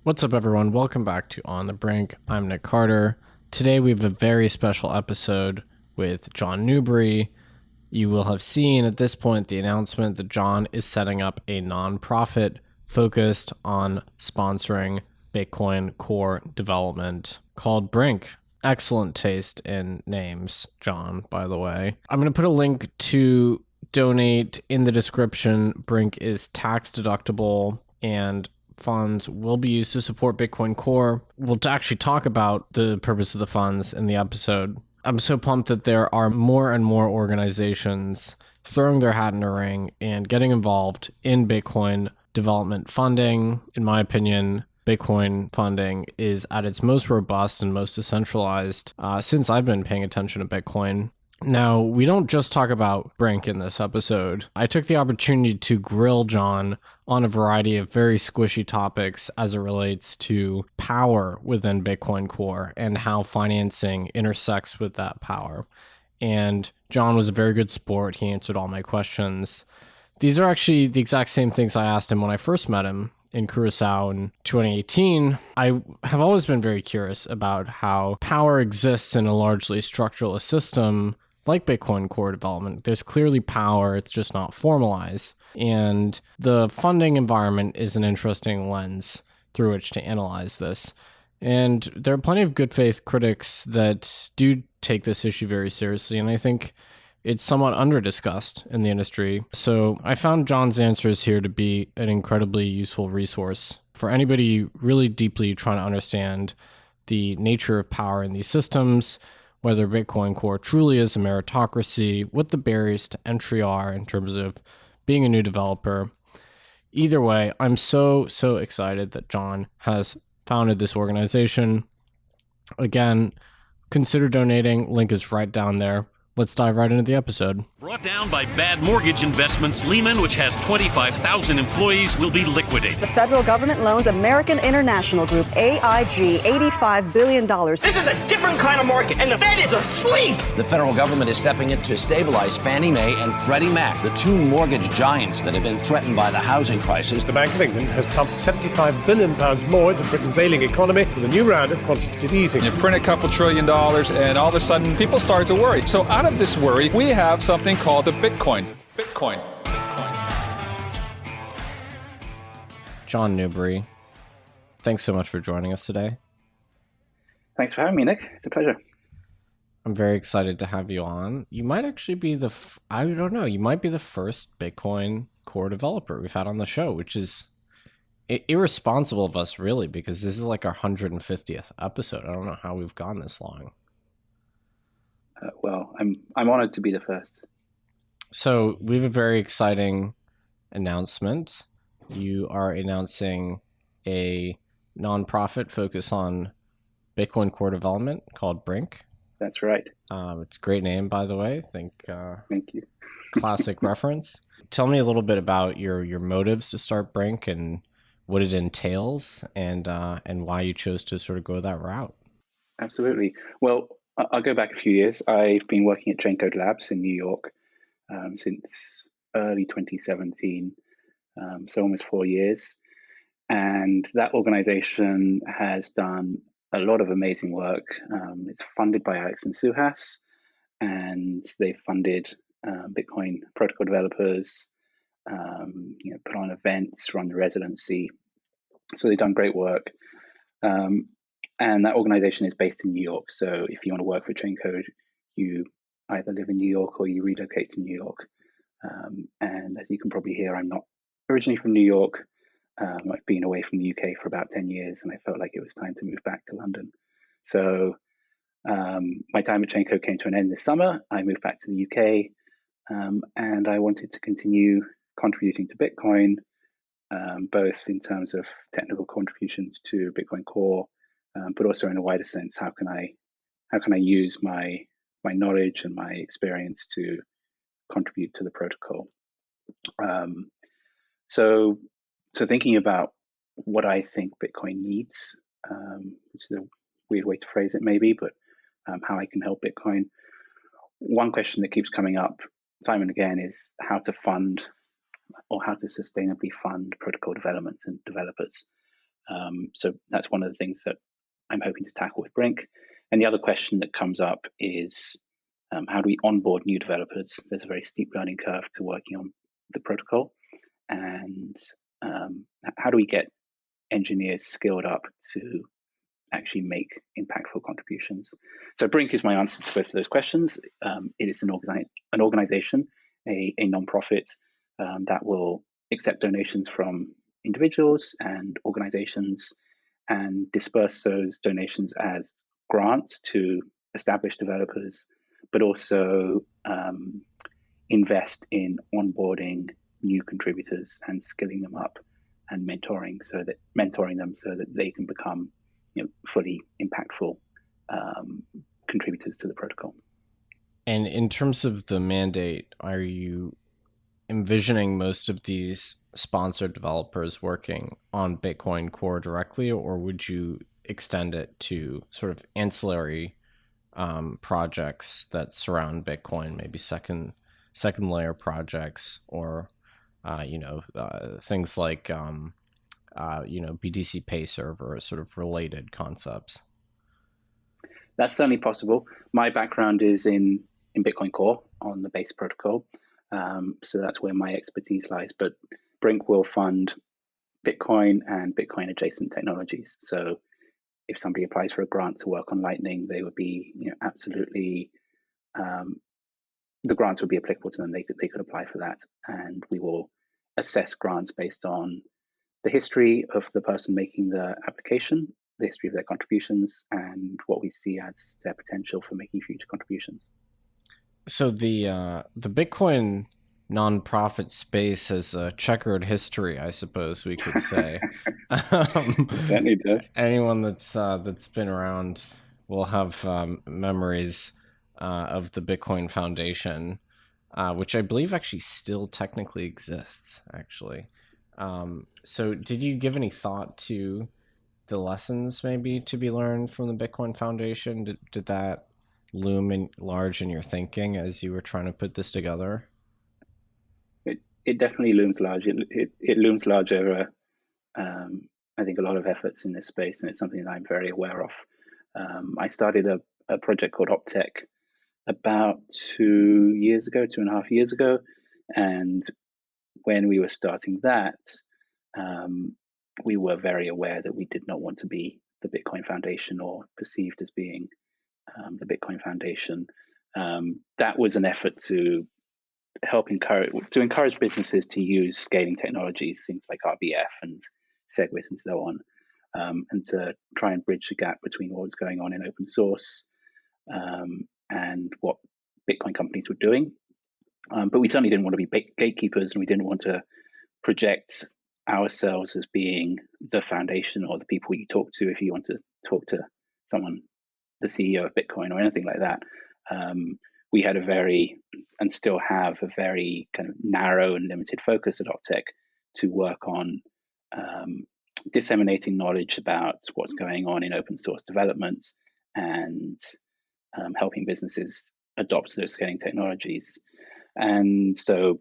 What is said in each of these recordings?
What's up, everyone? Welcome back to On the Brink. I'm Nick Carter. Today we have a very special episode with John Newbery. You will have seen at this point the announcement that John is setting up a nonprofit focused on sponsoring Bitcoin core development called Brink. Excellent taste in names, John, by the way. I'm going to put a link to donate in the description. Brink is tax deductible and funds will be used to support Bitcoin Core. We'll actually talk about the purpose of the funds in the episode. I'm so pumped that there are more and more organizations throwing their hat in the ring and getting involved in Bitcoin development funding. In my opinion, Bitcoin funding is at its most robust and most decentralized since I've been paying attention to Bitcoin. Now, we don't just talk about Brink in this episode. I took the opportunity to grill John on a variety of very squishy topics as it relates to power within Bitcoin Core and how financing intersects with that power. And John was a very good sport. He answered all my questions. These are actually the exact same things I asked him when I first met him in Curacao in 2018. I have always been very curious about how power exists in a largely structuralist system like Bitcoin core development. There's clearly power, it's just not formalized. And the funding environment is an interesting lens through which to analyze this. And there are plenty of good faith critics that do take this issue very seriously, and I think it's somewhat under-discussed in the industry. So I found John's answers here to be an incredibly useful resource for anybody really deeply trying to understand the nature of power in these systems, whether Bitcoin Core truly is a meritocracy, what the barriers to entry are in terms of being a new developer. Either way, I'm so excited that John has founded this organization. Again, consider donating. Link is right down there. Let's dive right into the episode. Brought down by bad mortgage investments, Lehman, which has 25,000 employees, will be liquidated. The federal government loans American International Group, AIG, $85 billion. This is a different kind of market, and the Fed is asleep. The federal government is stepping in to stabilize Fannie Mae and Freddie Mac, the two mortgage giants that have been threatened by the housing crisis. The Bank of England has pumped £75 billion more into Britain's ailing economy with a new round of quantitative easing. You print a couple $1 trillion, and all of a sudden, people start to worry. So out of this worry, we have something called the Bitcoin. John Newbery, thanks so much for joining us today. Thanks for having me, Nick. It's a pleasure. I'm very excited to have you on. You might actually be you might be the first Bitcoin core developer we've had on the show, which is irresponsible of us, really, because this is like our 150th episode. I don't know how we've gone this long. Well, I'm honored to be the first. So we have a very exciting announcement. You are announcing a nonprofit focus on Bitcoin core development called Brink. That's right. It's a great name, by the way. Thank you. Classic reference. Tell me a little bit about your motives to start Brink and what it entails, and why you chose to sort of go that route. Absolutely. Well, I'll go back a few years. I've been working at Chaincode Labs in New York since early 2017, so almost 4 years. And that organization has done a lot of amazing work. It's funded by Alex and Suhas, and they've funded Bitcoin protocol developers, put on events, run the residency. So they've done great work. And that organization is based in New York. So if you want to work for Chaincode, you either live in New York or you relocate to New York. And as you can probably hear, I'm not originally from New York. I've been away from the UK for about 10 years, and I felt like it was time to move back to London. So my time at Chaincode came to an end this summer. I moved back to the UK, and I wanted to continue contributing to Bitcoin, both in terms of technical contributions to Bitcoin Core, but also in a wider sense, how can I use my knowledge and my experience to contribute to the protocol? So thinking about what I think Bitcoin needs, which is a weird way to phrase it maybe, but how I can help Bitcoin. One question that keeps coming up time and again is how to fund or how to sustainably fund protocol development and developers. So that's one of the things that I'm hoping to tackle with Brink. And the other question that comes up is how do we onboard new developers? There's a very steep learning curve to working on the protocol. And how do we get engineers skilled up to actually make impactful contributions? So Brink is my answer to both of those questions. It is an organization, a nonprofit that will accept donations from individuals and organizations and disperse those donations as grants to established developers, but also invest in onboarding new contributors and skilling them up and mentoring them so that they can become fully impactful contributors to the protocol. And in terms of the mandate, are you envisioning most of these sponsored developers working on Bitcoin Core directly, or would you extend it to sort of ancillary projects that surround Bitcoin, maybe second layer projects, or things like BTC Pay Server, sort of related concepts? That's certainly possible. My background is in Bitcoin Core on the base protocol, so that's where my expertise lies. But Brink will fund Bitcoin and Bitcoin adjacent technologies. So if somebody applies for a grant to work on Lightning, they would be absolutely the grants would be applicable to them. They could apply for that, and we will assess grants based on the history of the person making the application, the history of their contributions, and what we see as their potential for making future contributions. So the Bitcoin nonprofit space has a checkered history, I suppose we could say. It certainly does. Anyone that's been around will have memories of the Bitcoin Foundation, which I believe actually still technically exists, actually. So did you give any thought to the lessons maybe to be learned from the Bitcoin Foundation? Did that loom large in your thinking as you were trying to put this together? It definitely looms large. It looms large over, I think, a lot of efforts in this space, and it's something that I'm very aware of. I started a project called Optech about 2.5 years ago, and when we were starting that, we were very aware that we did not want to be the Bitcoin Foundation or perceived as being the Bitcoin Foundation. That was an effort to encourage businesses to use scaling technologies, things like RBF and SegWit and so on, and to try and bridge the gap between what was going on in open source and what Bitcoin companies were doing. But we certainly didn't want to be gatekeepers, and we didn't want to project ourselves as being the foundation or the people you talk to if you want to talk to someone, the CEO of Bitcoin or anything like that. We had and still have a very kind of narrow and limited focus at Optech to work on disseminating knowledge about what's going on in open source development and helping businesses adopt those scaling technologies. And so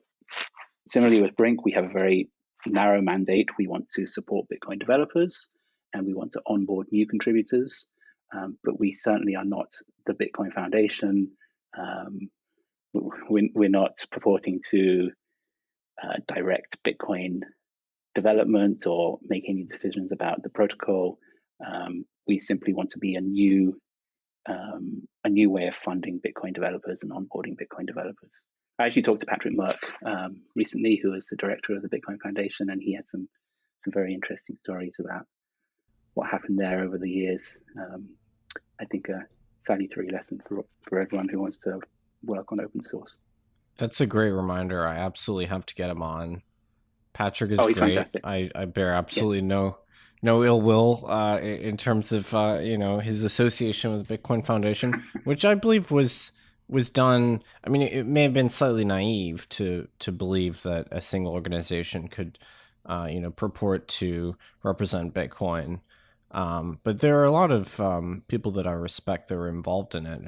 similarly with Brink, we have a very narrow mandate. We want to support Bitcoin developers and we want to onboard new contributors, but we certainly are not the Bitcoin Foundation. We're not purporting to direct Bitcoin development or make any decisions about the protocol. We simply want to be a new way of funding Bitcoin developers and onboarding Bitcoin developers. I actually talked to Patrick Merck recently, who is the director of the Bitcoin Foundation, and he had some very interesting stories about what happened there over the years. I think a salutary lesson for everyone who wants to work on open source. That's a great reminder. I absolutely have to get him on. Patrick is he's great. Fantastic. I bear absolutely no ill will in terms of his association with the Bitcoin Foundation, which I believe was done. I mean, it may have been slightly naive to believe that a single organization could purport to represent Bitcoin. But there are a lot of people that I respect that were involved in it.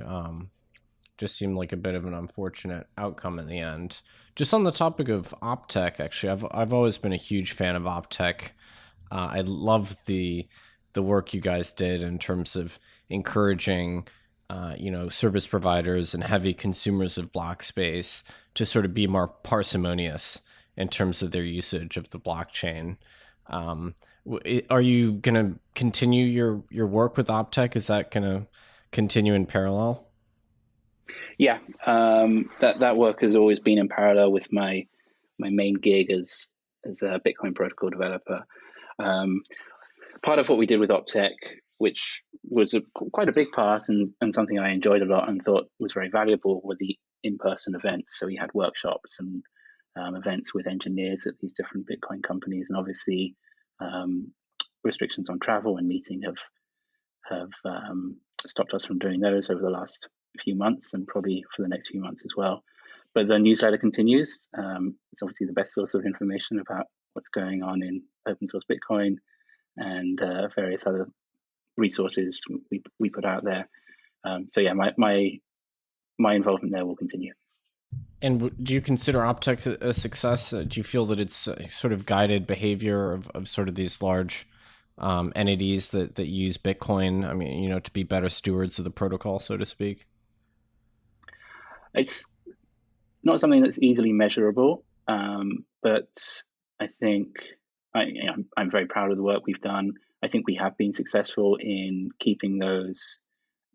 Just seemed like a bit of an unfortunate outcome in the end. Just on the topic of Optech, actually, I've always been a huge fan of Optech. I love the work you guys did in terms of encouraging, service providers and heavy consumers of block space to sort of be more parsimonious in terms of their usage of the blockchain. Are you going to continue your work with Optech? Is that going to continue in parallel? Yeah, that work has always been in parallel with my main gig as a Bitcoin protocol developer. Part of what we did with Optech, which was quite a big part and something I enjoyed a lot and thought was very valuable, were the in-person events. So we had workshops and events with engineers at these different Bitcoin companies, and obviously restrictions on travel and meeting have stopped us from doing those over the last few months and probably for the next few months as well. But the newsletter continues. It's obviously the best source of information about what's going on in open source Bitcoin and various other resources we put out there. So yeah, my involvement there will continue. And do you consider Optech a success? Do you feel that it's sort of guided behavior of sort of these large entities that use Bitcoin? I mean, to be better stewards of the protocol, so to speak? It's not something that's easily measurable, but I think I'm very proud of the work we've done. I think we have been successful in keeping those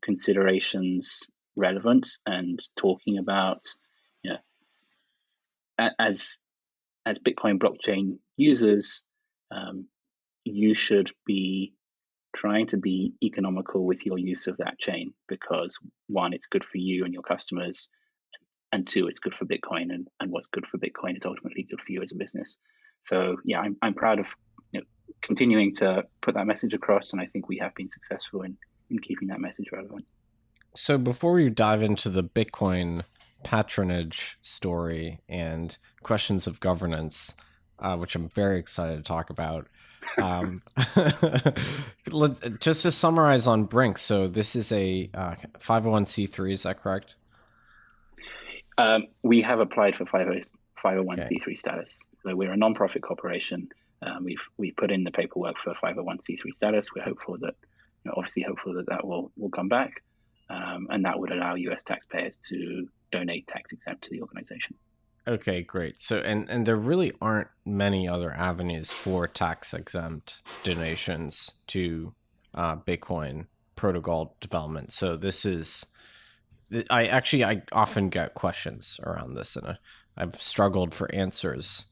considerations relevant and talking about, as Bitcoin blockchain users, you should be trying to be economical with your use of that chain because, one, it's good for you and your customers, and two, it's good for Bitcoin, and what's good for Bitcoin is ultimately good for you as a business. So yeah, I'm proud of continuing to put that message across, and I think we have been successful in keeping that message relevant. So before we dive into the Bitcoin patronage story and questions of governance, which I'm very excited to talk about, just to summarize on Brink. So this is a 501c3, is that correct? We have applied for 501c3 status. So we're a nonprofit corporation. We've put in the paperwork for 501c3 status. We're hopeful that, that will come back, and that would allow U.S. taxpayers to donate tax exempt to the organization. Okay, great. So, and there really aren't many other avenues for tax exempt donations to Bitcoin protocol development. So this is, I often get questions around this, and I've struggled for answers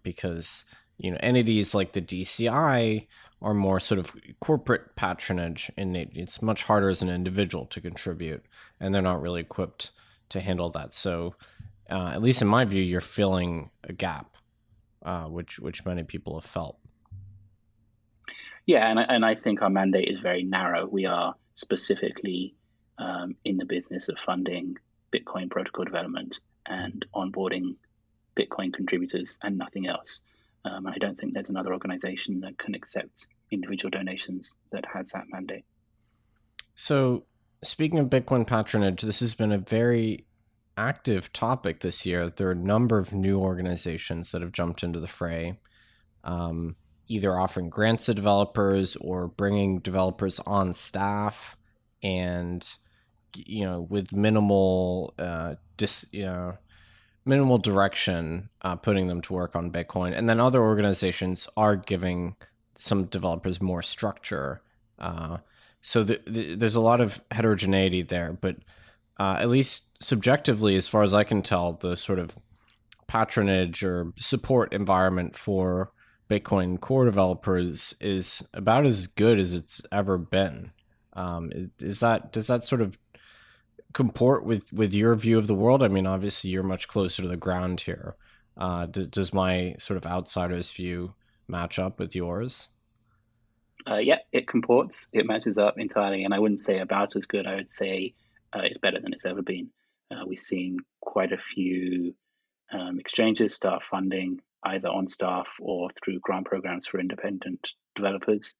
because entities like the DCI are more sort of corporate patronage, and it's much harder as an individual to contribute, and they're not really equipped to handle that. So at least in my view, you're filling a gap, which many people have felt. Yeah, and I think our mandate is very narrow. We are specifically in the business of funding Bitcoin protocol development and onboarding Bitcoin contributors and nothing else. I don't think there's another organization that can accept individual donations that has that mandate. So speaking of Bitcoin patronage, this has been a very active topic this year. There are a number of new organizations that have jumped into the fray, either offering grants to developers or bringing developers on staff, and with minimal minimal direction, putting them to work on Bitcoin. And then other organizations are giving some developers more structure. So there's a lot of heterogeneity there, but at least subjectively, as far as I can tell, the sort of patronage or support environment for Bitcoin core developers is about as good as it's ever been. Does that sort of comport with your view of the world? I mean, obviously you're much closer to the ground here. Does my sort of outsider's view match up with yours? Yeah, it comports. It matches up entirely, and I wouldn't say about as good. I would say it's better than it's ever been. We've seen quite a few exchanges start funding either on staff or through grant programs for independent developers.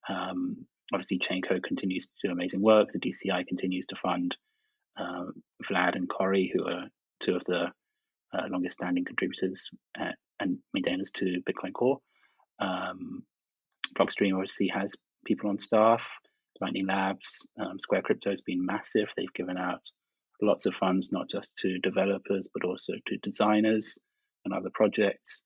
Obviously, Chaincode continues to do amazing work. The DCI continues to fund Vlad and Corey, who are two of the longest standing contributors and maintainers to Bitcoin Core. Blockstream obviously has people on staff. Lightning Labs, Square Crypto has been massive. They've given out lots of funds, not just to developers, but also to designers and other projects.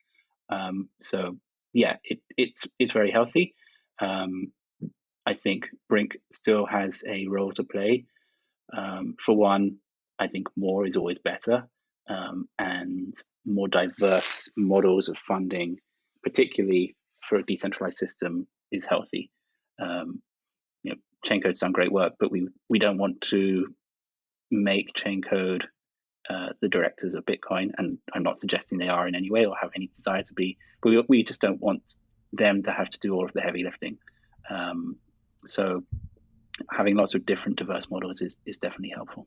So yeah, it's very healthy. I think Brink still has a role to play. For one, I think more is always better, and more diverse models of funding, particularly for a decentralized system, is healthy. Chaincode's done great work, but we don't want to make Chaincode the directors of Bitcoin, and I'm not suggesting they are in any way or have any desire to be, but we just don't want them to have to do all of the heavy lifting. So having lots of different diverse models is definitely helpful.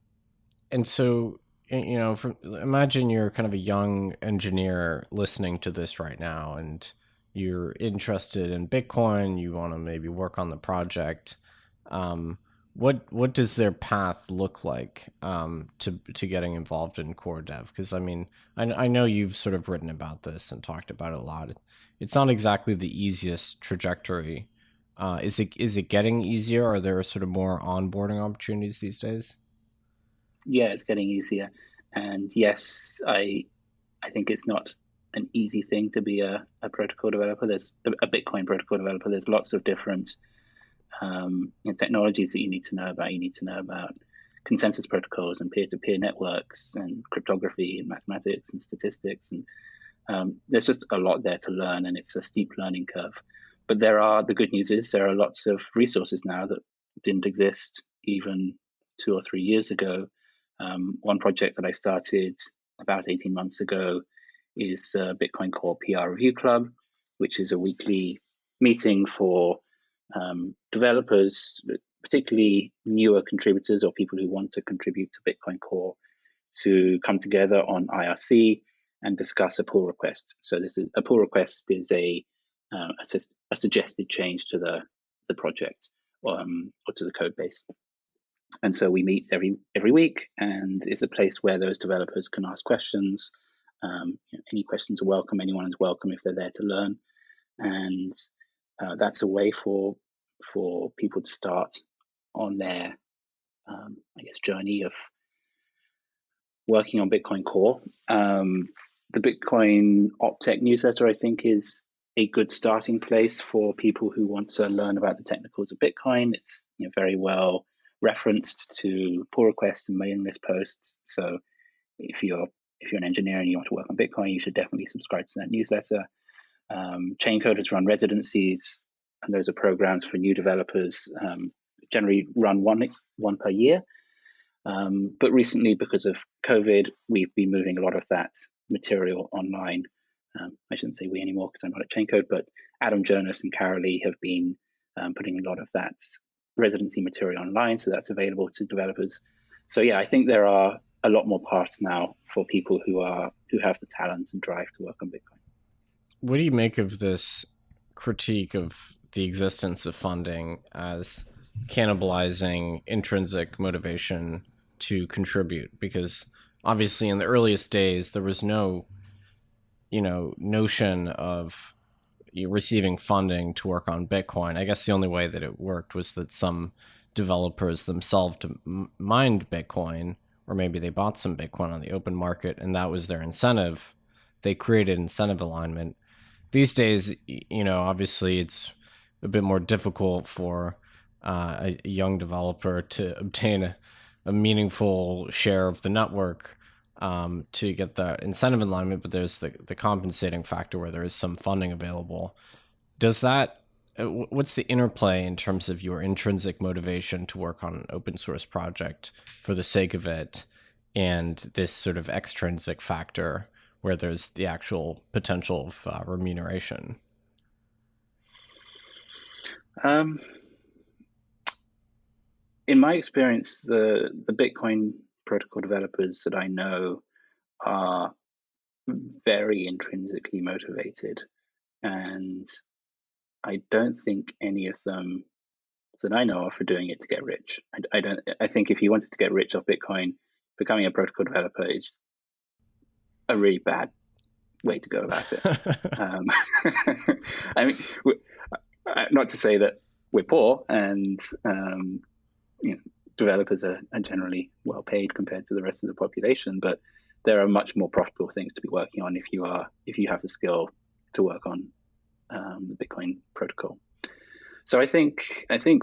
And so, imagine you're kind of a young engineer listening to this right now, and you're interested in Bitcoin, you want to maybe work on the project. What does their path look like to getting involved in core dev? Because I know you've sort of written about this and talked about it a lot. It's not exactly the easiest trajectory. Is it getting easier? Are there sort of more onboarding opportunities these days? Yeah, it's getting easier, and yes, I think it's not an easy thing to be a protocol developer. There's a Bitcoin protocol developer. There's lots of different technologies that you need to know about. You need to know about consensus protocols and peer-to-peer networks and cryptography and mathematics and statistics. And there's just a lot there to learn, and it's a steep learning curve. But the good news is there are lots of resources now that didn't exist even 2 or 3 years ago. One project that I started about 18 months ago is Bitcoin Core PR Review Club, which is a weekly meeting for developers, particularly newer contributors or people who want to contribute to Bitcoin Core, to come together on IRC and discuss a pull request. So a pull request is a suggested change to the project or to the code base. And so we meet every week, and it's a place where those developers can ask questions. Any questions are welcome. Anyone is welcome if they're there to learn. And that's a way for people to start on their, journey of working on Bitcoin Core. The Bitcoin Optech newsletter, I think, is a good starting place for people who want to learn about the technicals of Bitcoin. It's very well referenced to pull requests and mailing list posts. So if you're an engineer and you want to work on Bitcoin, you should definitely subscribe to that newsletter. Chaincode has run residencies, and those are programs for new developers, generally run one per year. But recently, because of COVID, we've been moving a lot of that material online. I shouldn't say we anymore because I'm not at Chaincode, but Adam Jonas and Carolee have been putting a lot of that residency material online, so that's available to developers. So yeah, I think there are a lot more paths now for people who have the talent and drive to work on Bitcoin. What do you make of this critique of the existence of funding as cannibalizing intrinsic motivation to contribute? Because obviously in the earliest days there was no notion of receiving funding to work on Bitcoin. I guess the only way that it worked was that some developers themselves mined Bitcoin, or maybe they bought some Bitcoin on the open market, and that was their incentive. They created incentive alignment. These days, obviously it's a bit more difficult for a young developer to obtain a meaningful share of the network to get that incentive alignment, but there's the compensating factor where there is some funding available. What's the interplay in terms of your intrinsic motivation to work on an open source project for the sake of it, and this sort of extrinsic factor where there's the actual potential of remuneration? In my experience, the Bitcoin protocol developers that I know are very intrinsically motivated, and I don't think any of them that I know of are doing it to get rich. I think if you wanted to get rich off Bitcoin, becoming a protocol developer is a really bad way to go about it. Not to say that we're poor, and developers are generally well paid compared to the rest of the population, but there are much more profitable things to be working on if you have the skill to work on the Bitcoin protocol. So I think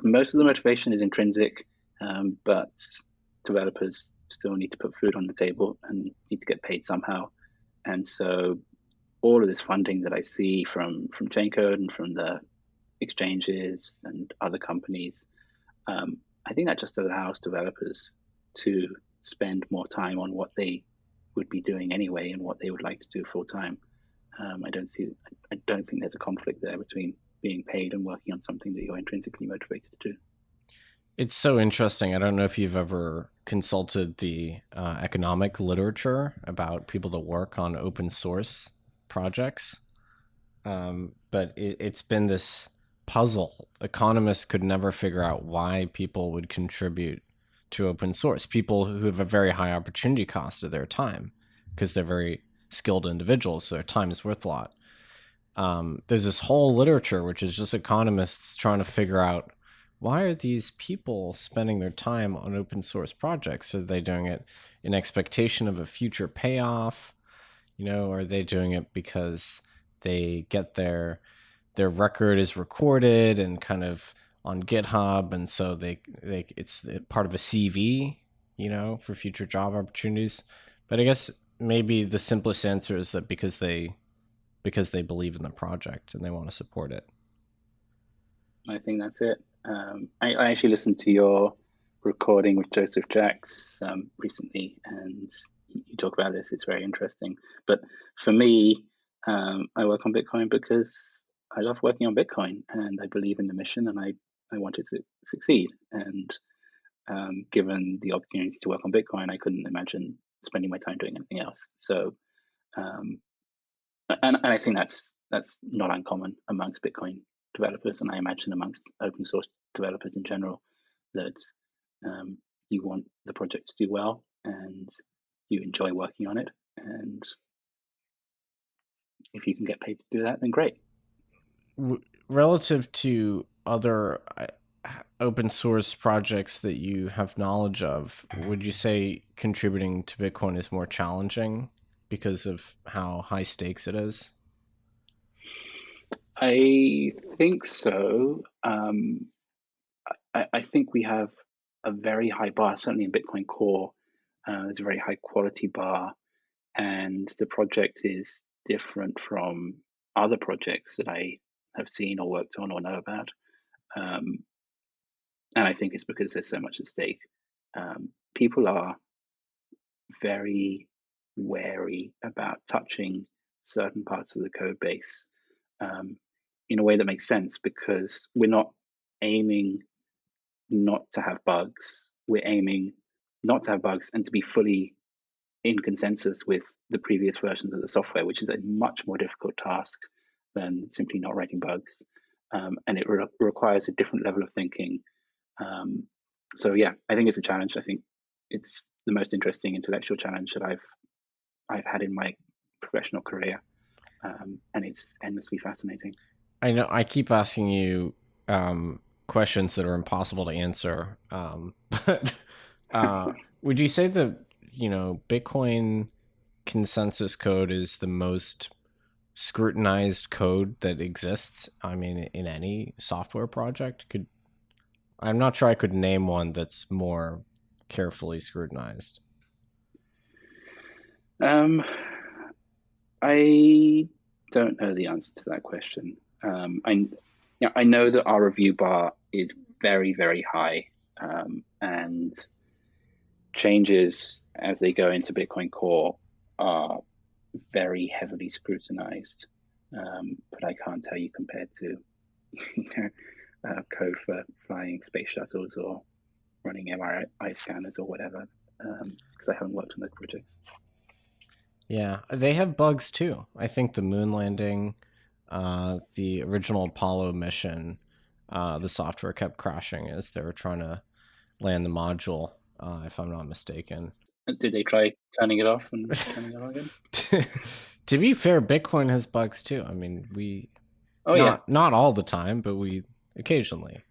most of the motivation is intrinsic, but developers still need to put food on the table and need to get paid somehow. And so all of this funding that I see from Chaincode and from the exchanges and other companies, I think that just allows developers to spend more time on what they would be doing anyway and what they would like to do full time. I don't think there's a conflict there between being paid and working on something that you're intrinsically motivated to do. It's so interesting. I don't know if you've ever consulted the economic literature about people that work on open source projects, but it's been this puzzle. Economists could never figure out why people would contribute to open source. People who have a very high opportunity cost of their time because they're very skilled individuals, so their time is worth a lot. There's this whole literature which is just economists trying to figure out, why are these people spending their time on open source projects? Are they doing it in expectation of a future payoff? Are they doing it because they get their record is recorded and kind of on GitHub, and so it's part of a CV, for future job opportunities? But I guess maybe the simplest answer is that because they believe in the project and they want to support it. I think that's it. I actually listened to your recording with Joseph Jacks recently, and you talk about this. It's very interesting. But for me, I work on Bitcoin because I love working on Bitcoin, and I believe in the mission, and I want it to succeed. And given the opportunity to work on Bitcoin, I couldn't imagine spending my time doing anything else. So, and I think that's not uncommon amongst Bitcoin developers, and I imagine amongst open source developers in general, that you want the project to do well and you enjoy working on it, and if you can get paid to do that, then great. Relative to other open source projects that you have knowledge of, would you say contributing to Bitcoin is more challenging because of how high stakes it is? I think so. I think we have a very high bar, certainly in Bitcoin Core. There's a very high quality bar, and the project is different from other projects that I have seen or worked on or know about. And I think it's because there's so much at stake. People are very wary about touching certain parts of the code base in a way that makes sense, because we're not aiming not to have bugs. We're aiming not to have bugs and to be fully in consensus with the previous versions of the software, which is a much more difficult task than simply not writing bugs. And it requires a different level of thinking. So yeah, I think it's a challenge. I think it's the most interesting intellectual challenge that I've had in my professional career, and it's endlessly fascinating. I know I keep asking you questions that are impossible to answer, but would you say that Bitcoin consensus code is the most scrutinized code that exists? I mean, in any software project, I'm not sure I could name one that's more carefully scrutinized. I don't know the answer to that question. I know that our review bar is very, very high, and changes as they go into Bitcoin Core are very heavily scrutinized. But I can't tell you compared to code for flying space shuttles or running MRI scanners or whatever, because I haven't worked on those projects. Yeah, they have bugs too. I think the moon landing, the original Apollo mission, the software kept crashing as they were trying to land the module, if I'm not mistaken. Did they try turning it off and turning it on again? To be fair, Bitcoin has bugs too. I mean, Oh yeah. Not all the time, but we occasionally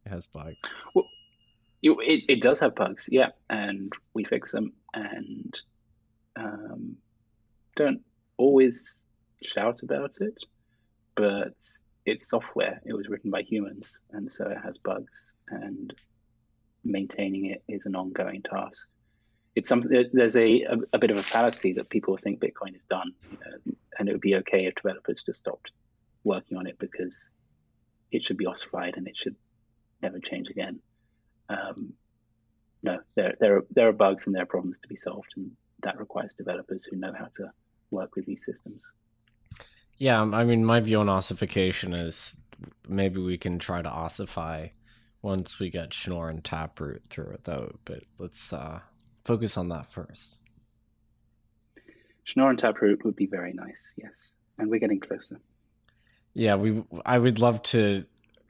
it has bugs. Well, it does have bugs, yeah, and we fix them, and don't always shout about it, but it's software. It was written by humans, and so it has bugs, and maintaining it is an ongoing task. It's something. There's a bit of a fallacy that people think Bitcoin is done, and it would be okay if developers just stopped working on it because it should be ossified and it should never change again. No, there are bugs and there are problems to be solved, and that requires developers who know how to work with these systems. Yeah, I mean, my view on ossification is maybe we can try to ossify once we get Schnorr and Taproot through it, though. But let's focus on that first. Schnorr and Taproot would be very nice, yes, and we're getting closer. Yeah, I would love to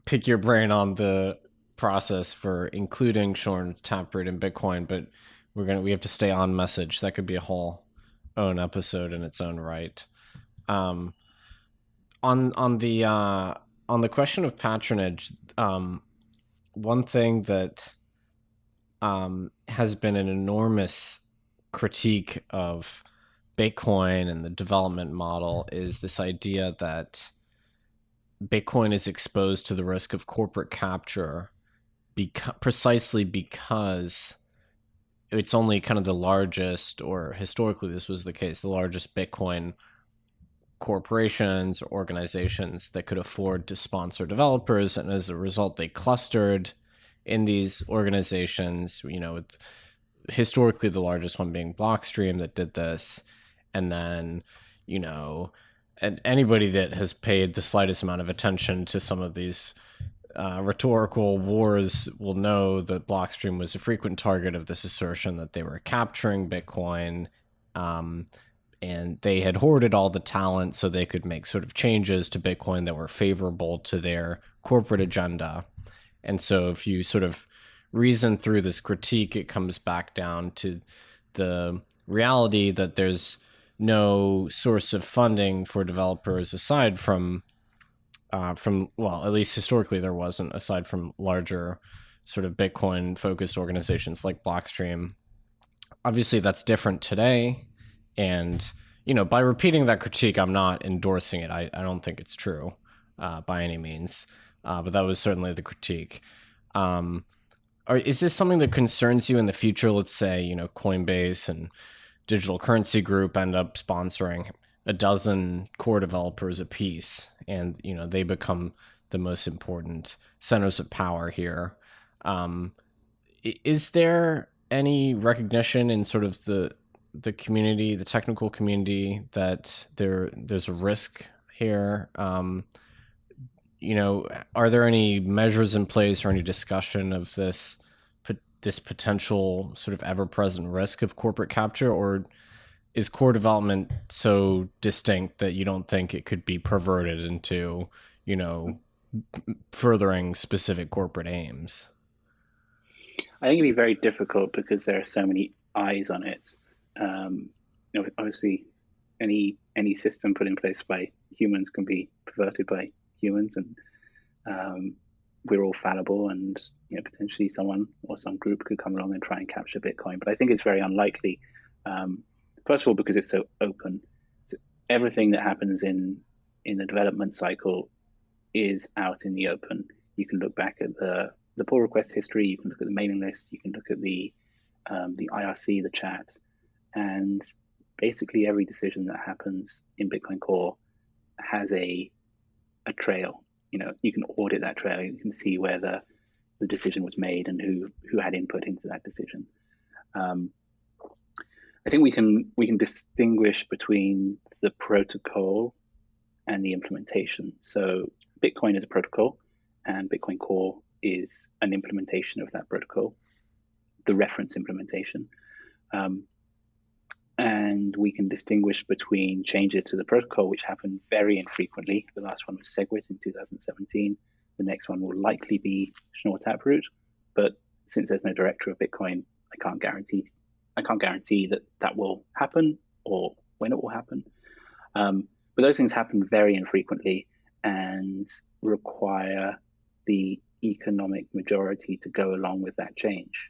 pick your brain on the process for including Schnorr and Taproot in Bitcoin, but we have to stay on message. That could be a whole own episode in its own right. On the question of patronage, one thing that has been an enormous critique of Bitcoin and the development model is this idea that Bitcoin is exposed to the risk of corporate capture precisely because it's only kind of the largest, or historically this was the case, the largest Bitcoin corporations or organizations that could afford to sponsor developers, and as a result they clustered in these organizations, with historically the largest one being Blockstream that did this. And then and anybody that has paid the slightest amount of attention to some of these rhetorical wars will know that Blockstream was a frequent target of this assertion that they were capturing Bitcoin, and they had hoarded all the talent so they could make sort of changes to Bitcoin that were favorable to their corporate agenda. And so if you sort of reason through this critique, it comes back down to the reality that there's no source of funding for developers aside from well, at least historically there wasn't, aside from larger sort of Bitcoin focused organizations like Blockstream. Obviously that's different today. And, by repeating that critique, I'm not endorsing it. I don't think it's true by any means. But that was certainly the critique. Is this something that concerns you in the future? Let's say, Coinbase and Digital Currency Group end up sponsoring a dozen core developers apiece, and they become the most important centers of power here. Is there any recognition in sort of the community, the technical community, that there's a risk here? Are there any measures in place or any discussion of this potential sort of ever-present risk of corporate capture, or is core development so distinct that you don't think it could be perverted into, furthering specific corporate aims? I think it'd be very difficult because there are so many eyes on it. Obviously, any system put in place by humans can be perverted by humans, and we're all fallible, and potentially someone or some group could come along and try and capture Bitcoin. But I think it's very unlikely. First of all, because it's so open. So everything that happens in the development cycle is out in the open. You can look back at the pull request history. You can look at the mailing list. You can look at the IRC, the chat, and basically every decision that happens in Bitcoin Core has a trail. You can audit that trail. You can see where the decision was made and who had input into that decision. I think we can distinguish between the protocol and the implementation. So Bitcoin is a protocol, and Bitcoin Core is an implementation of that protocol, the reference implementation. And we can distinguish between changes to the protocol, which happen very infrequently. The last one was SegWit in 2017. The next one will likely be Schnorr Taproot. But since there's no director of Bitcoin, I can't guarantee that will happen or when it will happen. But those things happen very infrequently, and require the economic majority to go along with that change.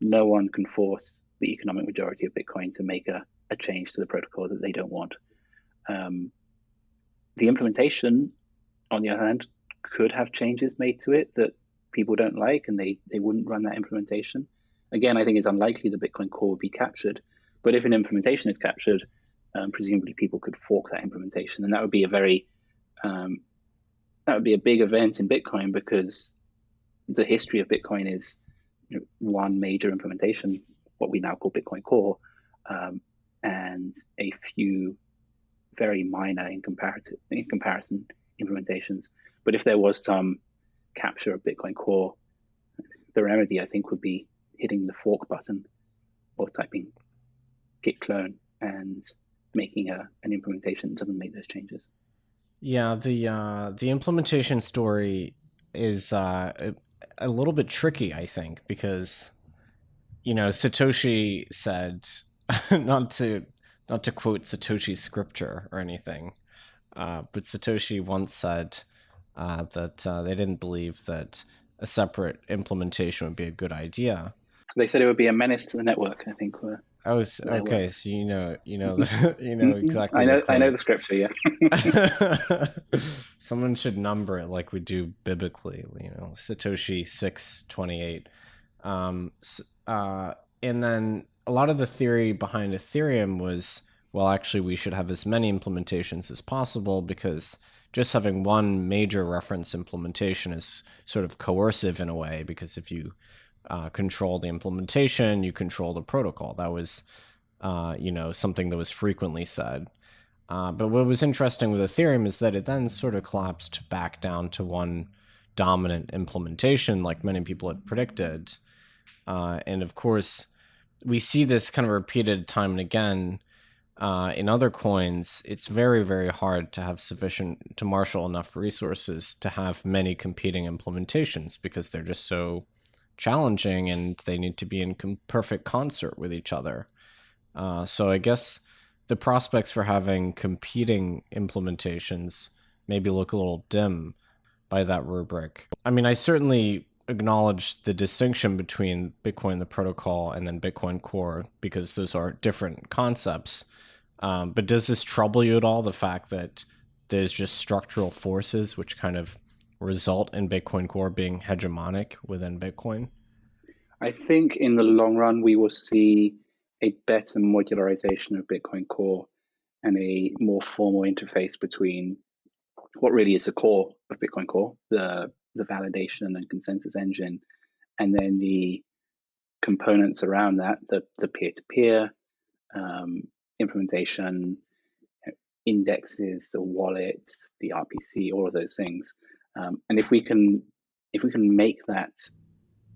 No one can force the economic majority of Bitcoin to make a change to the protocol that they don't want. The implementation, on the other hand, could have changes made to it that people don't like, and they wouldn't run that implementation. Again, I think it's unlikely the Bitcoin core would be captured, but if an implementation is captured, presumably people could fork that implementation, and that would be a very big event in Bitcoin, because the history of Bitcoin is one major implementation, what we now call Bitcoin Core, and a few very minor in comparison implementations. But if there was some capture of Bitcoin Core, the remedy, I think, would be hitting the fork button or typing git clone and making an implementation that doesn't make those changes. Yeah, the implementation story is a little bit tricky, I think, because Satoshi said, not to quote Satoshi scripture or anything, but Satoshi once said that they didn't believe that a separate implementation would be a good idea. They said it would be a menace to the network, I think. I was okay. So you know exactly. I know the scripture. Yeah. Someone should number it like we do biblically. Satoshi 628. And then a lot of the theory behind Ethereum was, well, actually, we should have as many implementations as possible, because just having one major reference implementation is sort of coercive in a way, because if you control the implementation, you control the protocol. That was, something that was frequently said. But what was interesting with Ethereum is that it then sort of collapsed back down to one dominant implementation, like many people had predicted. And of course, we see this kind of repeated time and again in other coins. It's very, very hard to marshal enough resources to have many competing implementations, because they're just so challenging and they need to be in perfect concert with each other. So I guess the prospects for having competing implementations maybe look a little dim by that rubric. I mean, I certainly acknowledge the distinction between Bitcoin, the protocol, and then Bitcoin Core, because those are different concepts. But does this trouble you at all, the fact that there's just structural forces which kind of result in Bitcoin Core being hegemonic within Bitcoin? I think in the long run, we will see a better modularization of Bitcoin Core and a more formal interface between what really is the core of Bitcoin Core, the validation and consensus engine, and then the components around that, the peer-to-peer implementation, indexes, the wallet, the RPC, all of those things. And if we can make that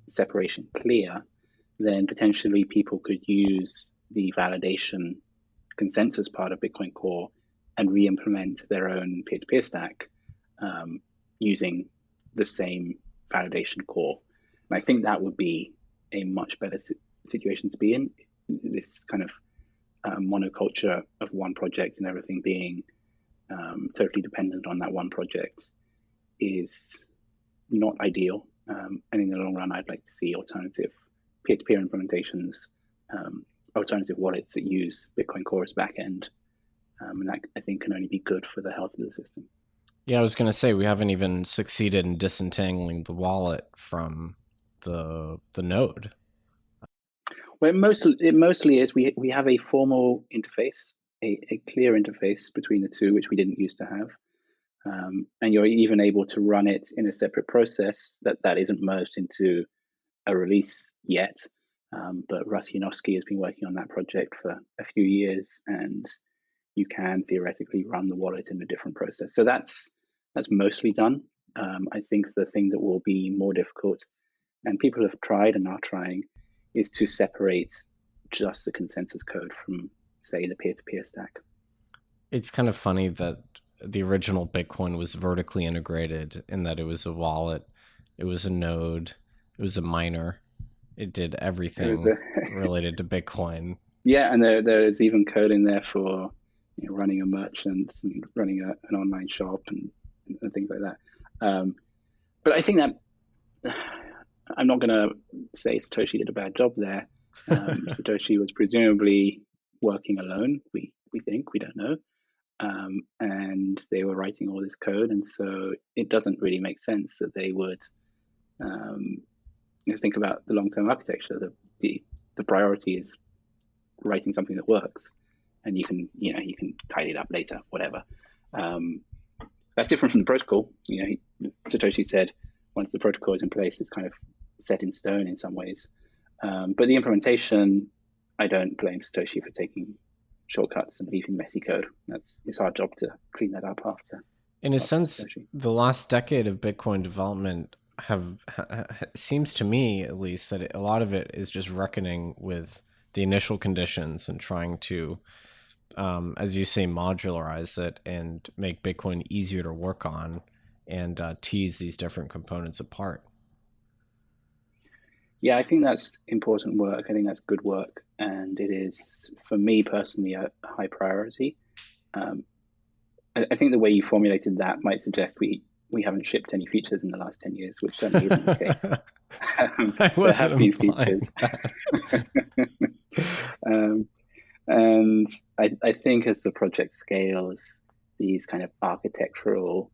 separation clear, then potentially people could use the validation consensus part of Bitcoin Core and re-implement their own peer-to-peer stack using the same validation core. And I think that would be a much better situation to be in. This kind of monoculture of one project and everything being totally dependent on that one project is not ideal. And in the long run, I'd like to see alternative peer-to-peer implementations, alternative wallets that use Bitcoin Core as backend. And that, I think, can only be good for the health of the system. Yeah, I was going to say, we haven't even succeeded in disentangling the wallet from the node. Well, it mostly is. We have a formal interface, a clear interface between the two, which we didn't used to have. And you're even able to run it in a separate process that isn't merged into a release yet. But Russ Yanofsky has been working on that project for a few years, and you can theoretically run the wallet in a different process. So that's mostly done. I think the thing that will be more difficult, and people have tried and are trying, is to separate just the consensus code from, say, the peer-to-peer stack. It's kind of funny that the original Bitcoin was vertically integrated in that it was a wallet, it was a node, it was a miner. It did everything related to Bitcoin. Yeah, and there's even code in there for running a merchant and running an online shop and things like that. But I think that I'm not going to say Satoshi did a bad job there. Satoshi was presumably working alone. We think, we don't know. And they were writing all this code, and so it doesn't really make sense that they would think about the long-term architecture. The priority is writing something that works, and you can tidy it up later, whatever. That's different from the protocol. Satoshi said once the protocol is in place, it's kind of set in stone in some ways. But the implementation, I don't blame Satoshi for taking shortcuts and leaving messy code. It's our job to clean that up after. In a sense, the last decade of Bitcoin development seems to me, at least, that a lot of it is just reckoning with the initial conditions and trying to, as you say, modularize it and make Bitcoin easier to work on and tease these different components apart. Yeah, I think that's important work. I think that's good work. And it is, for me personally, a high priority. I think the way you formulated that might suggest we haven't shipped any features in the last 10 years, which certainly isn't the case. There have been features. And I think as the project scales, these kind of architectural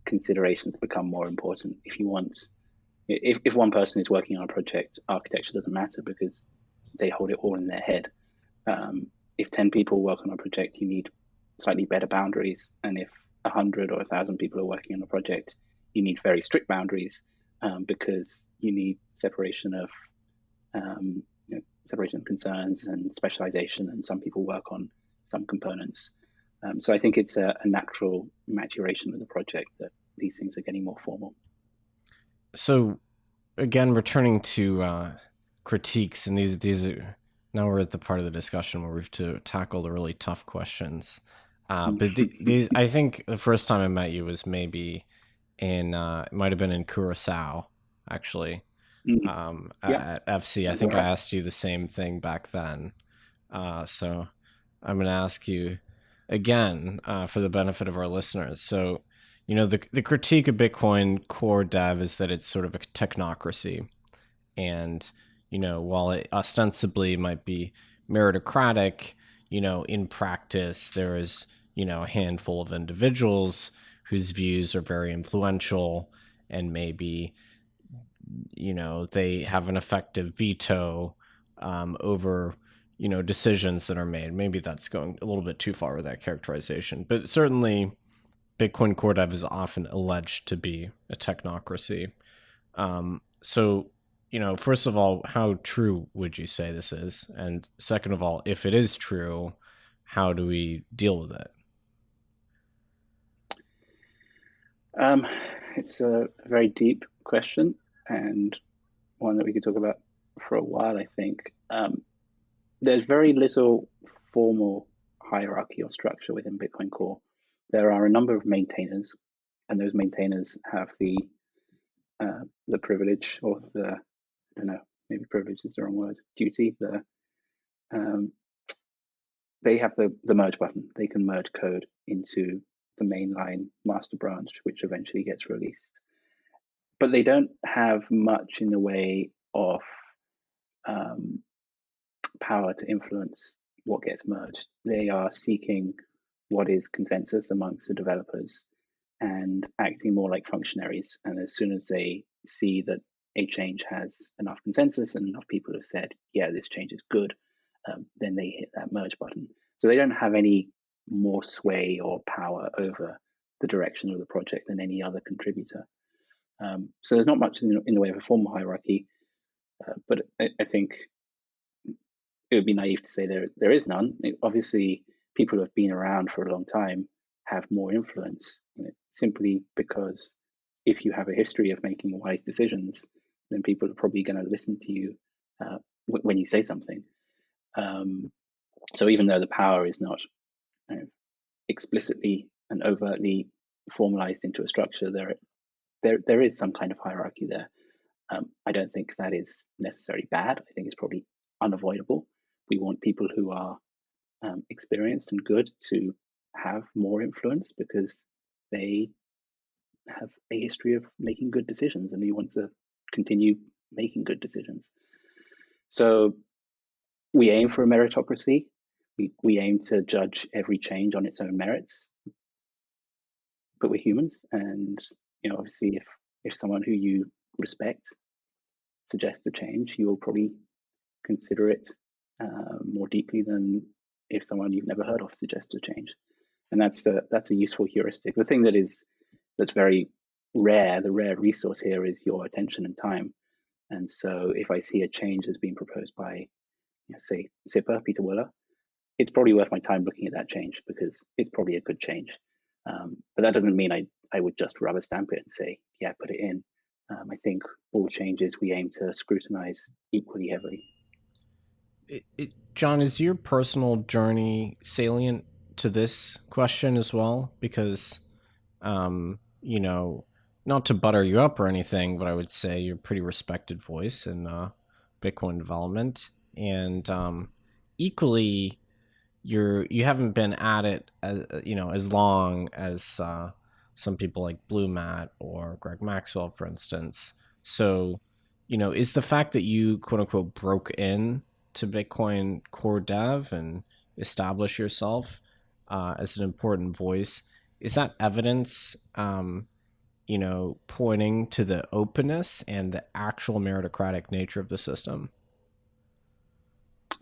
considerations become more important. If one person is working on a project, architecture doesn't matter because they hold it all in their head. If 10 people work on a project, you need slightly better boundaries. And if 100 or 1,000 people are working on a project, you need very strict boundaries because you need separation of concerns and specialization. And some people work on some components. So I think it's a natural maturation of the project that these things are getting more formal. So, again, returning to critiques, and these are, now we're at the part of the discussion where we have to tackle the really tough questions. But these, I think the first time I met you was maybe in, it might have been in Curacao, actually, at FC. I think I asked you the same thing back then. So I'm going to ask you again for the benefit of our listeners. So, the critique of Bitcoin core dev is that it's sort of a technocracy. And, while it ostensibly might be meritocratic, in practice, there is, a handful of individuals whose views are very influential and maybe, they have an effective veto over, decisions that are made. Maybe that's going a little bit too far with that characterization, but certainly Bitcoin core dev is often alleged to be a technocracy. So, first of all, how true would you say this is? And second of all, if it is true, how do we deal with it? It's a very deep question and one that we could talk about for a while, I think. There's very little formal hierarchy or structure within Bitcoin Core. There are a number of maintainers, and those maintainers have the privilege, or I don't know, maybe privilege is the wrong word, duty. They have the merge button. They can merge code into the mainline master branch, which eventually gets released. But they don't have much in the way of power to influence what gets merged. They are seeking what is consensus amongst the developers and acting more like functionaries. And as soon as they see that a change has enough consensus and enough people have said, yeah, this change is good, then they hit that merge button. So they don't have any more sway or power over the direction of the project than any other contributor. So there's not much in the way of a formal hierarchy, but I think it would be naive to say there is none. Obviously, people who have been around for a long time have more influence, simply because if you have a history of making wise decisions, then people are probably going to listen to you when you say something. So even though the power is not explicitly and overtly formalized into a structure, there is some kind of hierarchy there. I don't think that is necessarily bad. I think it's probably unavoidable. We want people who are experienced and good to have more influence because they have a history of making good decisions, and we want to continue making good decisions. So we aim for a meritocracy. We aim to judge every change on its own merits, but we're humans, and obviously, if someone who you respect suggests a change, you will probably consider it more deeply than if someone you've never heard of suggests a change. And that's a useful heuristic. The thing that's very rare, the rare resource here, is your attention and time. And so if I see a change that's being proposed by, say, Sipper, Peter Willer, it's probably worth my time looking at that change because it's probably a good change. But that doesn't mean I would just rubber stamp it and say, yeah, put it in. I think all changes we aim to scrutinize equally heavily. John, is your personal journey salient to this question as well? Because, not to butter you up or anything, but I would say you're a pretty respected voice in Bitcoin development, and equally, you haven't been at it as long as some people like Blue Matt or Greg Maxwell, for instance. So, is the fact that you quote unquote broke in to Bitcoin core dev and establish yourself as an important voice, is that evidence, pointing to the openness and the actual meritocratic nature of the system?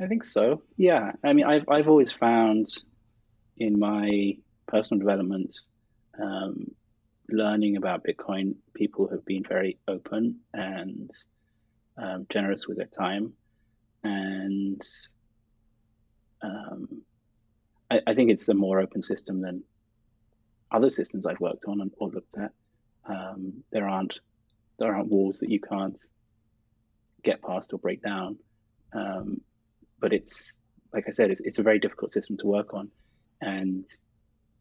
I think so. Yeah. I mean, I've always found in my personal development, learning about Bitcoin, people have been very open and generous with their time. And I think it's a more open system than other systems I've worked on or looked at. There aren't walls that you can't get past or break down. But it's, like I said, it's a very difficult system to work on. And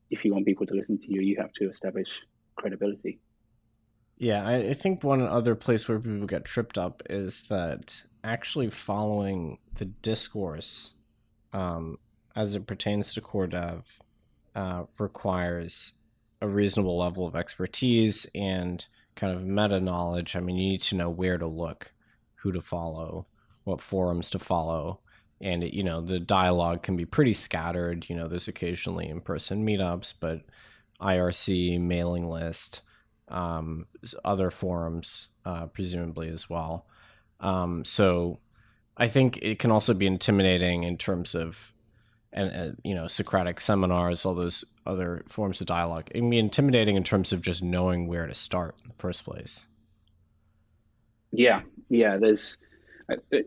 if you want people to listen to you, you have to establish credibility. Yeah, I think one other place where people get tripped up is that actually following the discourse as it pertains to core dev requires a reasonable level of expertise and kind of meta knowledge. I mean, you need to know where to look, who to follow, what forums to follow. And, the dialogue can be pretty scattered. There's occasionally in-person meetups, but IRC, mailing list, other forums, presumably as well. So I think it can also be intimidating in terms of, Socratic seminars, all those other forms of dialogue. It can be intimidating in terms of just knowing where to start in the first place. Yeah.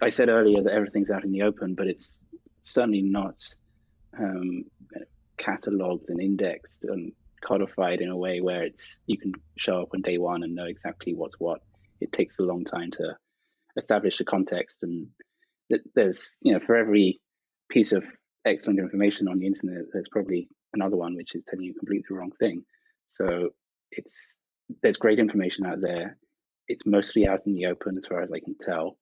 I said earlier that everything's out in the open, but it's certainly not cataloged and indexed and codified in a way where you can show up on day one and know exactly what's what. It takes a long time to establish the context, and there's for every piece of excellent information on the internet, there's probably another one which is telling you completely the wrong thing. So there's great information out there. It's mostly out in the open as far as I can tell.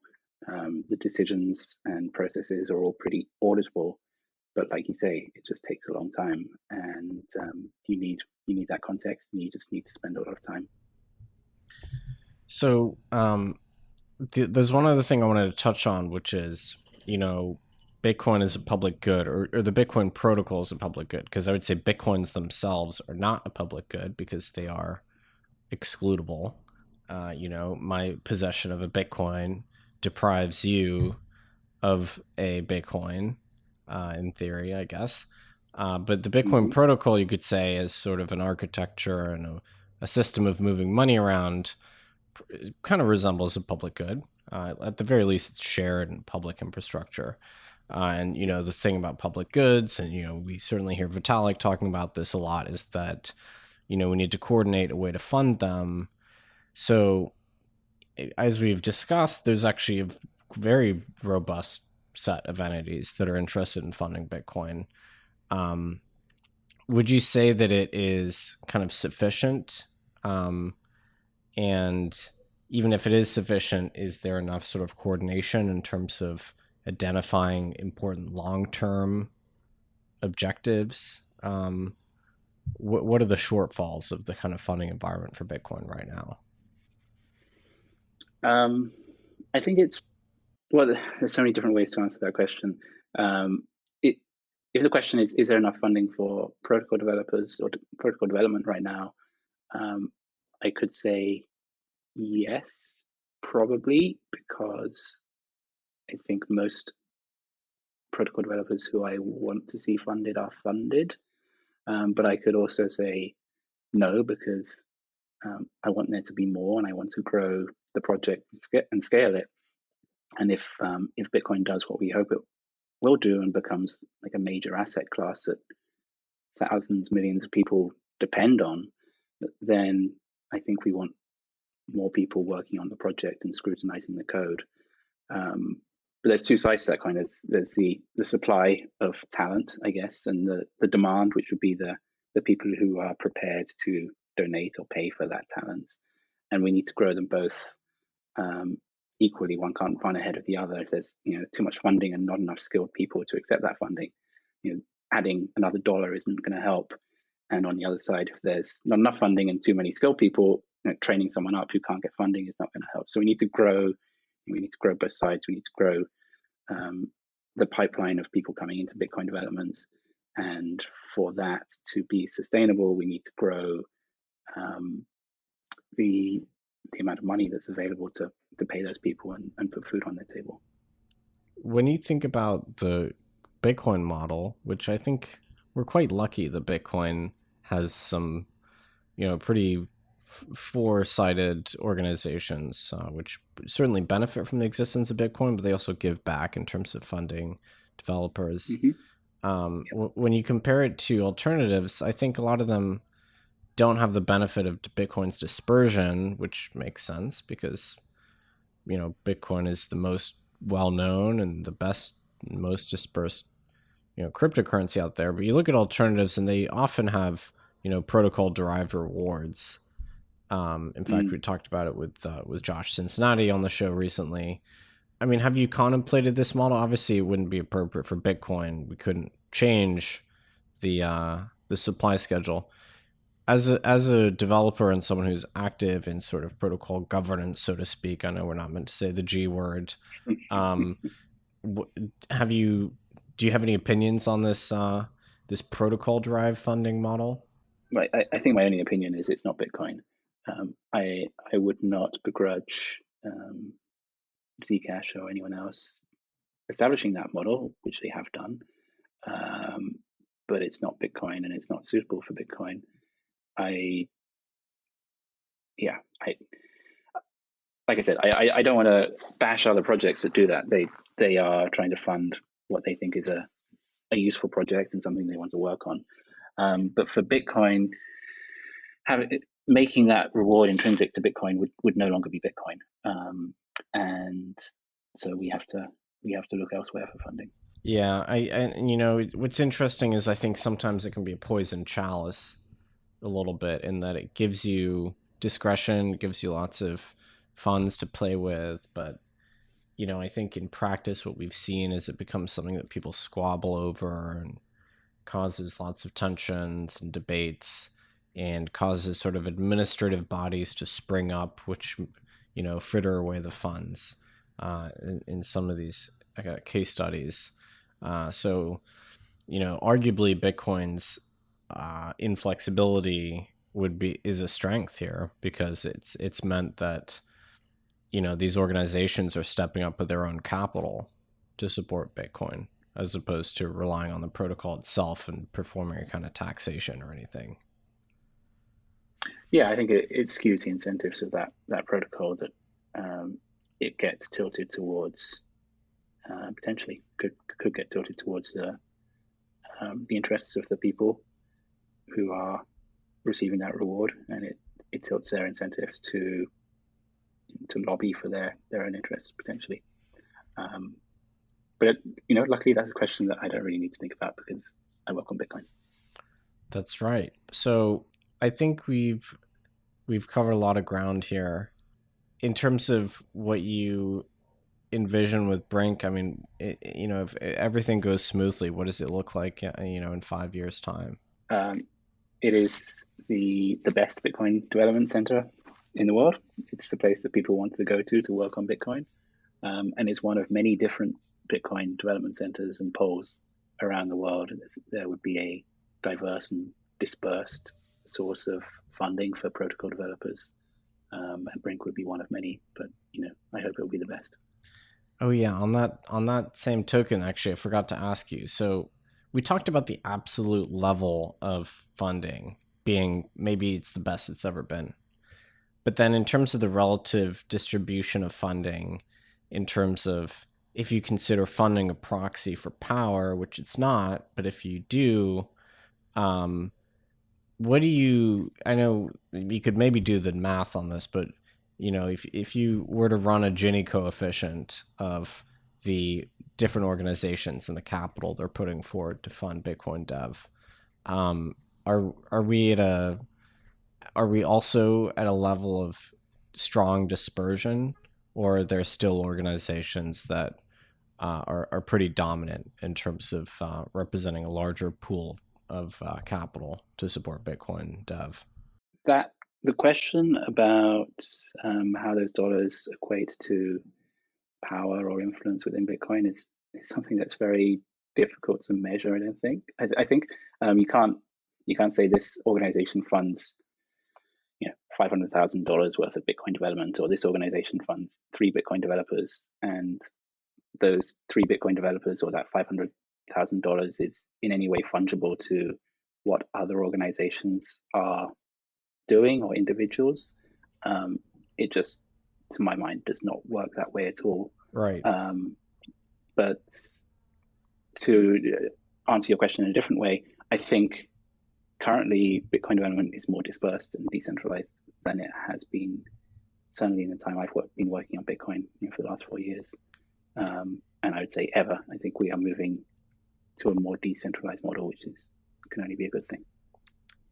The decisions and processes are all pretty auditable, but like you say, it just takes a long time, and you need that context, and you just need to spend a lot of time. So there's one other thing I wanted to touch on, which is Bitcoin is a public good, or the Bitcoin protocol is a public good, because I would say Bitcoins themselves are not a public good because they are excludable. My possession of a Bitcoin deprives you of a Bitcoin, in theory, I guess. But the Bitcoin protocol, you could say, is sort of an architecture and a system of moving money around. It kind of resembles a public good. At the very least, it's shared and public infrastructure. And, the thing about public goods, and, we certainly hear Vitalik talking about this a lot, is that, we need to coordinate a way to fund them. So as we've discussed, there's actually a very robust set of entities that are interested in funding Bitcoin. Would you say that it is kind of sufficient? And even if it is sufficient, is there enough sort of coordination in terms of identifying important long-term objectives what are the shortfalls of the kind of funding environment for Bitcoin right now? I think there's so many different ways to answer that question. If the question is there enough funding for protocol developers or protocol development right now? I could say yes, probably, because I think most protocol developers who I want to see funded are funded. But I could also say no, because I want there to be more, and I want to grow the project and scale it. And if Bitcoin does what we hope it will do and becomes like a major asset class that thousands, millions of people depend on, then I think we want more people working on the project and scrutinizing the code. But there's two sides to that coin. There's the supply of talent, I guess, and the demand, which would be the people who are prepared to donate or pay for that talent. And we need to grow them both equally. One can't run ahead of the other. If there's too much funding and not enough skilled people to accept that funding, adding another dollar isn't going to help. And on the other side, if there's not enough funding and too many skilled people, training someone up who can't get funding is not going to help. So we need to grow. We need to grow both sides. We need to grow the pipeline of people coming into Bitcoin development. And for that to be sustainable, we need to grow the amount of money that's available to pay those people and put food on their table. When you think about the Bitcoin model, which I think we're quite lucky that Bitcoin has some, pretty four-sided organizations, which certainly benefit from the existence of Bitcoin, but they also give back in terms of funding developers. Mm-hmm. When you compare it to alternatives, I think a lot of them don't have the benefit of Bitcoin's dispersion, which makes sense because, Bitcoin is the most well-known and the best, most dispersed, cryptocurrency out there. But you look at alternatives and they often have, protocol-derived rewards. In fact, we talked about it with Josh Cincinnati on the show recently. I mean, have you contemplated this model? Obviously, it wouldn't be appropriate for Bitcoin. We couldn't change the supply schedule. As a developer and someone who's active in sort of protocol governance, so to speak, I know we're not meant to say the G word. Do you have any opinions on this this protocol-derived funding model? Right. I think my only opinion is it's not Bitcoin. I would not begrudge Zcash or anyone else establishing that model, which they have done, but it's not Bitcoin and it's not suitable for Bitcoin. Like I said, I don't want to bash other projects that do that. They are trying to fund what they think is a useful project and something they want to work on. But for Bitcoin, making that reward intrinsic to Bitcoin would no longer be Bitcoin, and so we have to look elsewhere for funding. Yeah, I what's interesting is I think sometimes it can be a poison chalice a little bit in that it gives you discretion, gives you lots of funds to play with, but I think in practice what we've seen is it becomes something that people squabble over and causes lots of tensions and debates and causes sort of administrative bodies to spring up, which fritter away the funds in some of these case studies. So arguably Bitcoin's inflexibility is a strength here because it's meant that these organizations are stepping up with their own capital to support Bitcoin as opposed to relying on the protocol itself and performing a kind of taxation or anything. Yeah, I think it skews the incentives of that protocol that it gets tilted towards potentially could get tilted towards the interests of the people who are receiving that reward, and it tilts their incentives to lobby for their own interests potentially. But luckily that's a question that I don't really need to think about because I work on Bitcoin. That's right. So I think we've covered a lot of ground here in terms of what you envision with Brink. I mean, if everything goes smoothly, what does it look like, in 5 years' time? It is the best Bitcoin development center in the world. It's the place that people want to go to work on Bitcoin. And it's one of many different Bitcoin development centers and poles around the world. There would be a diverse and dispersed source of funding for protocol developers. And Brink would be one of many, but I hope it will be the best. Oh yeah, on that same token, actually, I forgot to ask you. So we talked about the absolute level of funding being maybe it's the best it's ever been. But then in terms of the relative distribution of funding, in terms of if you consider funding a proxy for power, which it's not, but if you do, what do you, I know you could maybe do the math on this, but if you were to run a Gini coefficient of the different organizations and the capital they're putting forward to fund Bitcoin dev, are we also at a level of strong dispersion, or are there still organizations that are pretty dominant in terms of representing a larger pool of capital to support Bitcoin dev? The question about how those dollars equate to power or influence within Bitcoin is something that's very difficult to measure. I don't think. I think you can't say this organization funds $500,000 worth of Bitcoin development, or this organization funds 3 Bitcoin developers, and those 3 Bitcoin developers or that $500,000 is in any way fungible to what other organizations are doing or individuals. It just, to my mind, does not work that way at all. Right. But to answer your question in a different way, I think currently Bitcoin development is more dispersed and decentralized than it has been, certainly in the time I've been working on Bitcoin for the last 4 years. And I would say ever. I think we are moving to a more decentralized model, which can only be a good thing.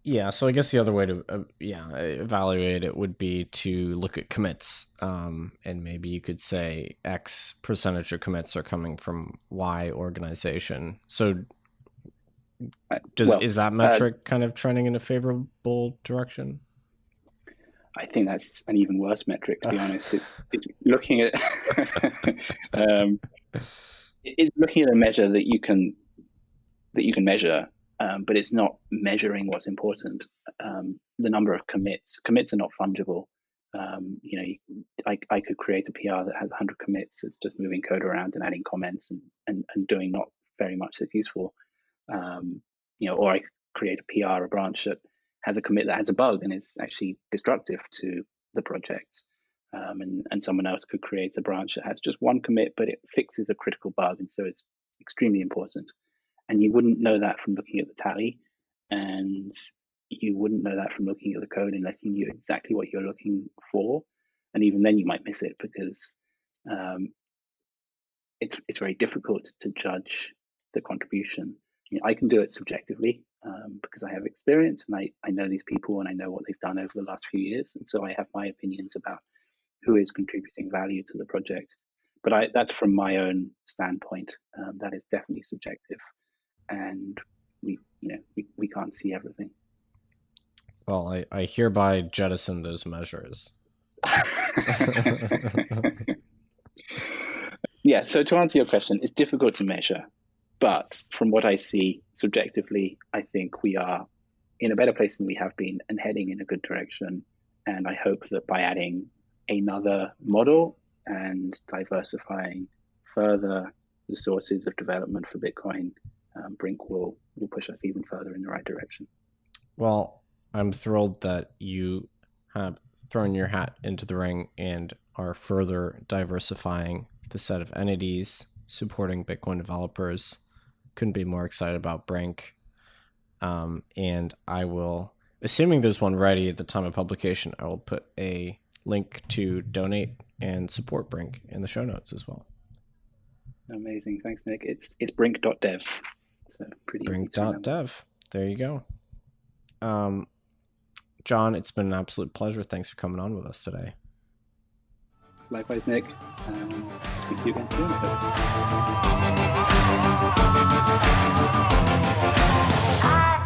Yeah, so I guess the other way to evaluate it would be to look at commits, and maybe you could say X percentage of commits are coming from Y organization. So is that metric kind of trending in a favorable direction? I think that's an even worse metric, to be honest. It's looking at it's looking at a measure that you can measure. But it's not measuring what's important. The number of commits are not fungible. I could create a PR that has 100 commits. It's just moving code around and adding comments and doing not very much that's useful. Or I could create a PR, a branch that has a commit that has a bug and is actually destructive to the project. And someone else could create a branch that has just 1 commit, but it fixes a critical bug, and so it's extremely important. And you wouldn't know that from looking at the tally, and you wouldn't know that from looking at the code and letting you exactly what you're looking for. And even then you might miss it because it's very difficult to judge the contribution. I can do it subjectively because I have experience and I know these people and I know what they've done over the last few years. And so I have my opinions about who is contributing value to the project. But that's from my own standpoint. That is definitely subjective. And we can't see everything. Well, I hereby jettison those measures. Yeah, so to answer your question, it's difficult to measure. But from what I see subjectively, I think we are in a better place than we have been and heading in a good direction. And I hope that by adding another model and diversifying further the sources of development for Bitcoin, Brink will push us even further in the right direction. Well, I'm thrilled that you have thrown your hat into the ring and are further diversifying the set of entities supporting Bitcoin developers. Couldn't be more excited about Brink. And I will, assuming there's one ready at the time of publication, I will put a link to donate and support Brink in the show notes as well. Amazing. Thanks, Nick. It's brink.dev. So pretty Brink.dev. There you go. John, it's been an absolute pleasure. Thanks for coming on with us today. Likewise, Nick. Speak to you again soon, I hope.